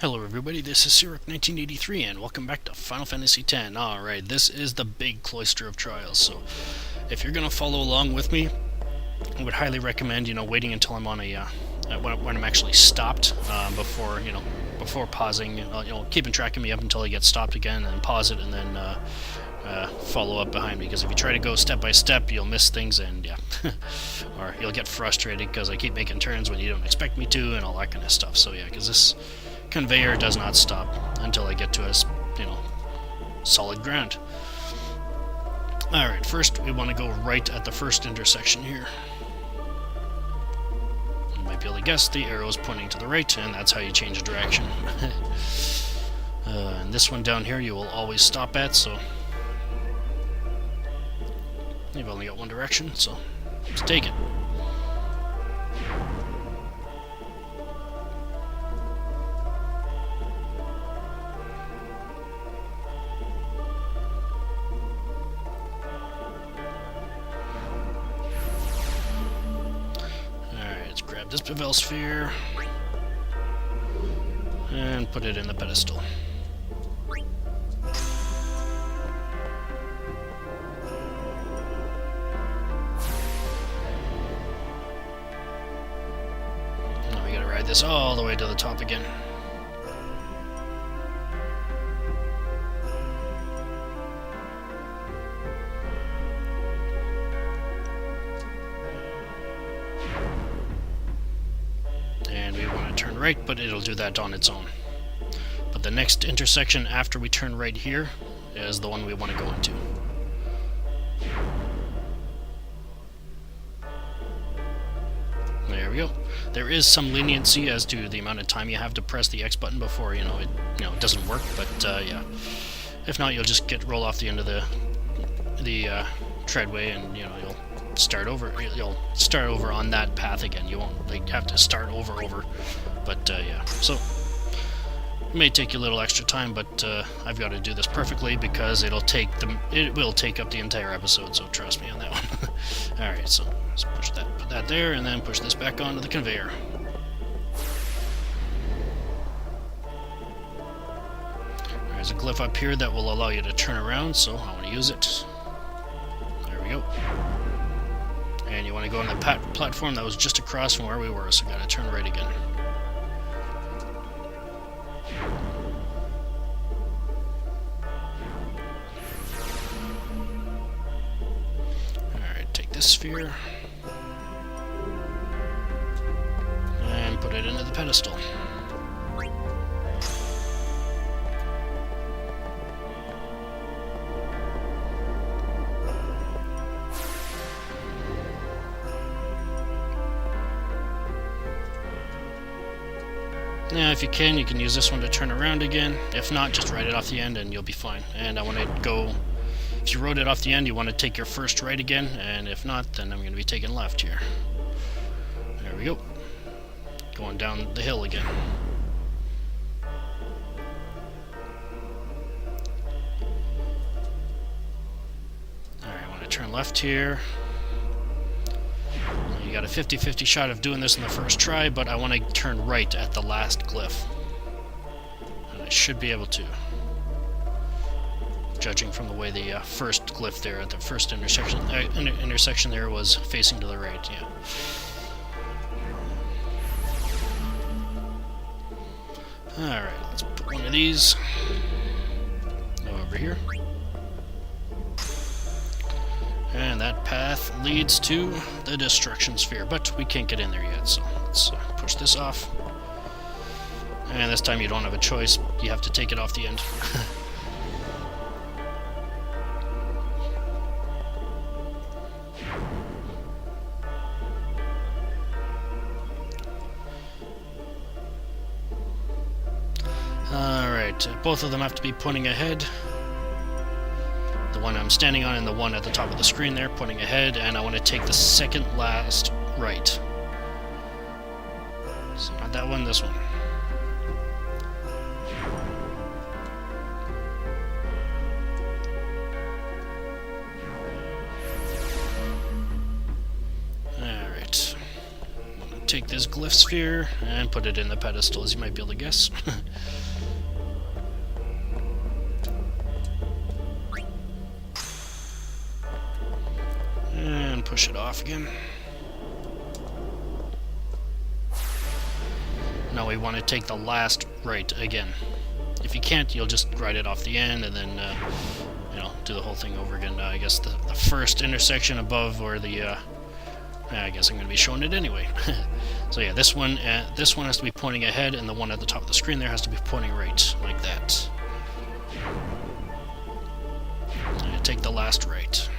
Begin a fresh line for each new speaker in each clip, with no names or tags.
Hello everybody, this is Syrup1983 and welcome back to Final Fantasy X. Alright, this is the big Cloister of Trials, so if you're going to follow along with me, I would highly recommend, waiting until I'm on a, when I'm actually stopped, before pausing, keeping track of me up until I get stopped again, and then pause it, and then, follow up behind me, because if you try to go step by step, you'll miss things, and yeah, or you'll get frustrated because I keep making turns when you don't expect me to, and all that kind of stuff, so yeah, because this conveyor does not stop until I get to a, solid ground. Alright, first we want to go right at the first intersection here. You might be able to guess the arrow is pointing to the right, and that's how you change direction. And this one down here you will always stop at, so you've only got one direction, so let's take it. Grab this Bevelle sphere and put it in the pedestal. Now we gotta ride this all the way to the top again. Turn right, but it'll do that on its own. But the next intersection after we turn right here is the one we want to go into. There we go. There is some leniency as to the amount of time you have to press the X button before it doesn't work, but yeah. If not, you'll just roll off the end of the treadway, and you'll start over. You'll start over on that path again. You won't have to start over. But yeah, so it may take you a little extra time, but I've got to do this perfectly because it will take up the entire episode. So trust me on that one. All right, so let's put that there, and then push this back onto the conveyor. There's a glyph up here that will allow you to turn around, so I want to use it. There we go. And you want to go on the platform that was just across from where we were, so got to turn right again. Alright, take this sphere and put it into the pedestal. Now, if you can use this one to turn around again. If not, just write it off the end and you'll be fine. And I want to go, if you wrote it off the end, you want to take your first right again, and if not, then I'm going to be taking left here. There we go. Going down the hill again. Alright, I want to turn left here. You got a 50-50 shot of doing this in the first try, but I want to turn right at the last glyph. And I should be able to. Judging from the way the first glyph there at the first intersection there was facing to the right, yeah. Alright, let's put one of these over here. And that path leads to the destruction sphere, but we can't get in there yet, so let's push this off. And this time you don't have a choice, you have to take it off the end. Alright, both of them have to be pointing ahead. The one I'm standing on and the one at the top of the screen there, pointing ahead, and I want to take the second last right. So not that one, this one. take this glyph sphere and put it in the pedestal, as you might be able to guess. And push it off again. Now we want to take the last right again. If you can't, you'll just write it off the end and then, you know, do the whole thing over again. I guess the first intersection above, or the, I guess I'm going to be showing it anyway. So yeah, this one has to be pointing ahead, and the one at the top of the screen there has to be pointing right, like that. And take the last right.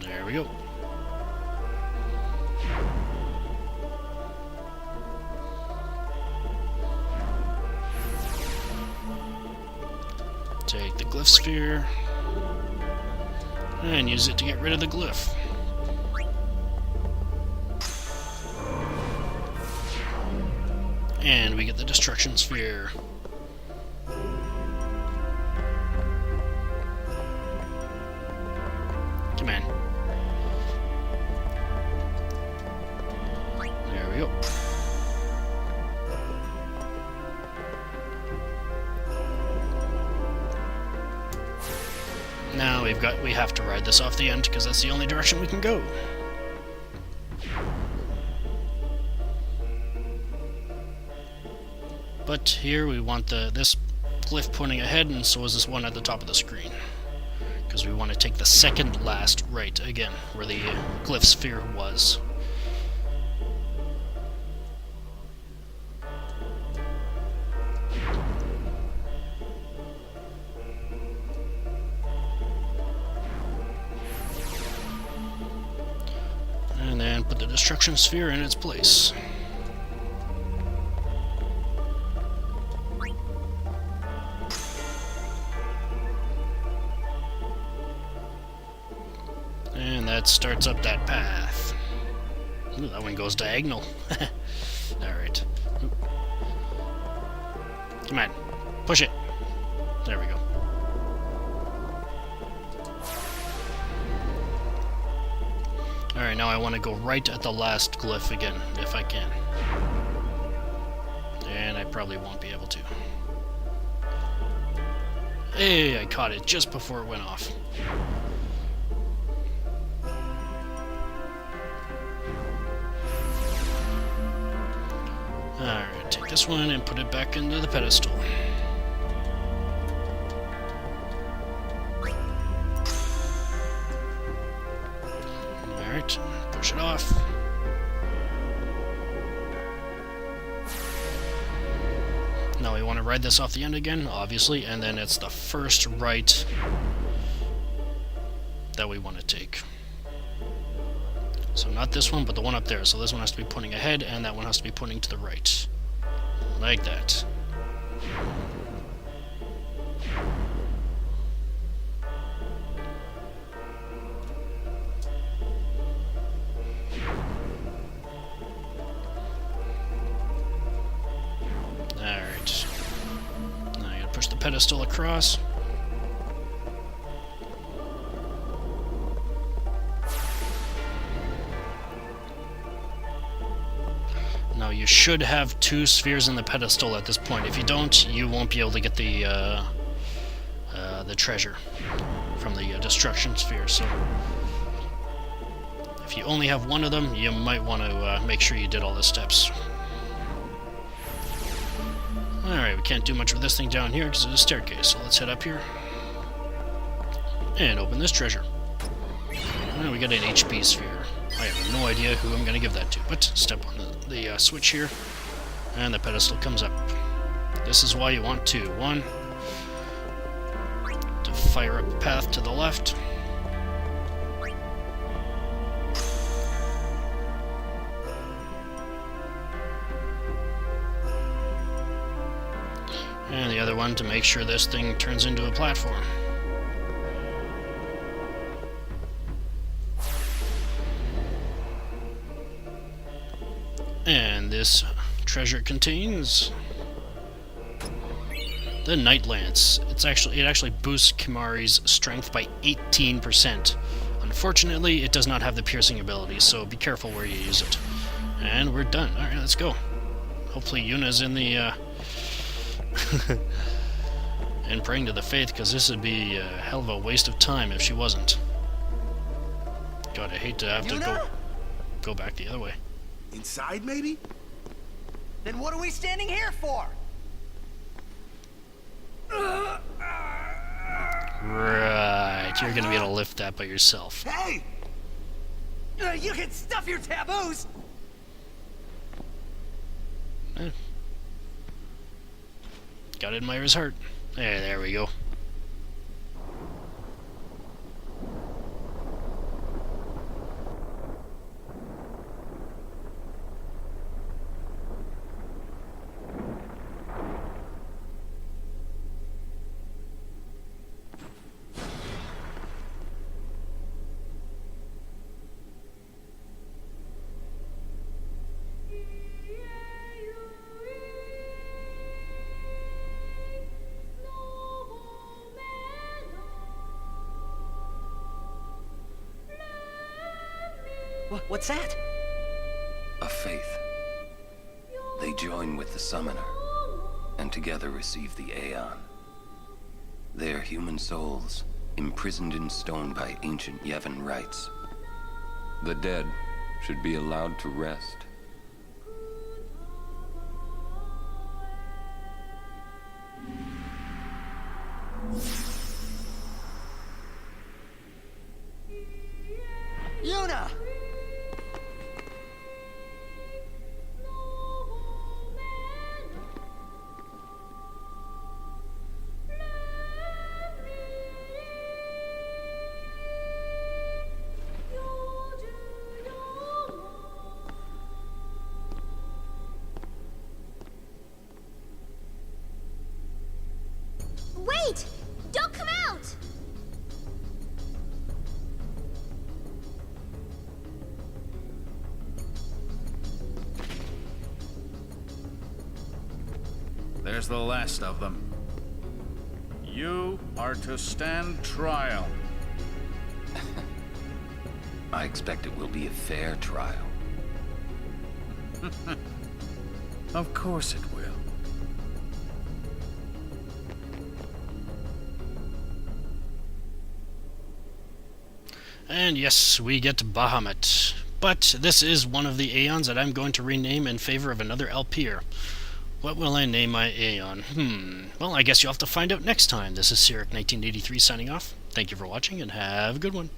There we go. Take the glyph sphere and use it to get rid of the glyph. And we get the destruction sphere. Come on. There we go. Now we have to ride this off the end, because that's the only direction we can go. But here we want this glyph pointing ahead, and so is this one at the top of the screen, because we want to take the second last right again, where the glyph sphere was. And then put the destruction sphere in its place. And that starts up that path. Ooh, that one goes diagonal. Alright. Come on. Push it. There we go. Alright, now I want to go right at the last glyph again, if I can. And I probably won't be able to. Hey, I caught it just before it went off. Alright, take this one and put it back into the pedestal. Alright, push it off. Now we want to ride this off the end again, obviously, and then it's the first right that we want to take. So not this one, but the one up there. So this one has to be pointing ahead, and that one has to be pointing to the right. Like that. Alright. Now I gotta push the pedestal across. Now you should have 2 spheres in the pedestal at this point. If you don't, you won't be able to get the treasure from the destruction sphere. So if you only have one of them, you might want to make sure you did all the steps. Alright, we can't do much with this thing down here because it's a staircase, so let's head up here and open this treasure. And we got an HP sphere. I have no idea who I'm going to give that to, but step on the switch here, and the pedestal comes up. This is why you want 2. 1, to fire up a path to the left. And the other one to make sure this thing turns into a platform. And this treasure contains the Night Lance. It actually boosts Kimahri's strength by 18%, Unfortunately, it does not have the piercing ability, so be careful where you use it. And we're done. Alright, let's go. Hopefully Yuna's in the, and praying to the faith, because this would be a hell of a waste of time if she wasn't. God, I hate to have to go back the other way.
Inside, maybe?
Then what are we standing here for?
Right, you're gonna be able to lift that by yourself.
Hey!
You can stuff your taboos!
Gotta admire his heart. There we go.
What's that?
A faith. They join with the summoner, and together receive the Aeon. They are human souls, imprisoned in stone by ancient Yevon rites. The dead should be allowed to rest.
Yuna!
Wait! Don't come out!
There's the last of them. You are to stand trial.
I expect it will be a fair trial.
Of course it will.
And yes, we get Bahamut. But this is one of the Aeons that I'm going to rename in favor of another LPer. What will I name my Aeon? Well, I guess you'll have to find out next time. This is Cyric1983 signing off. Thank you for watching, and have a good one.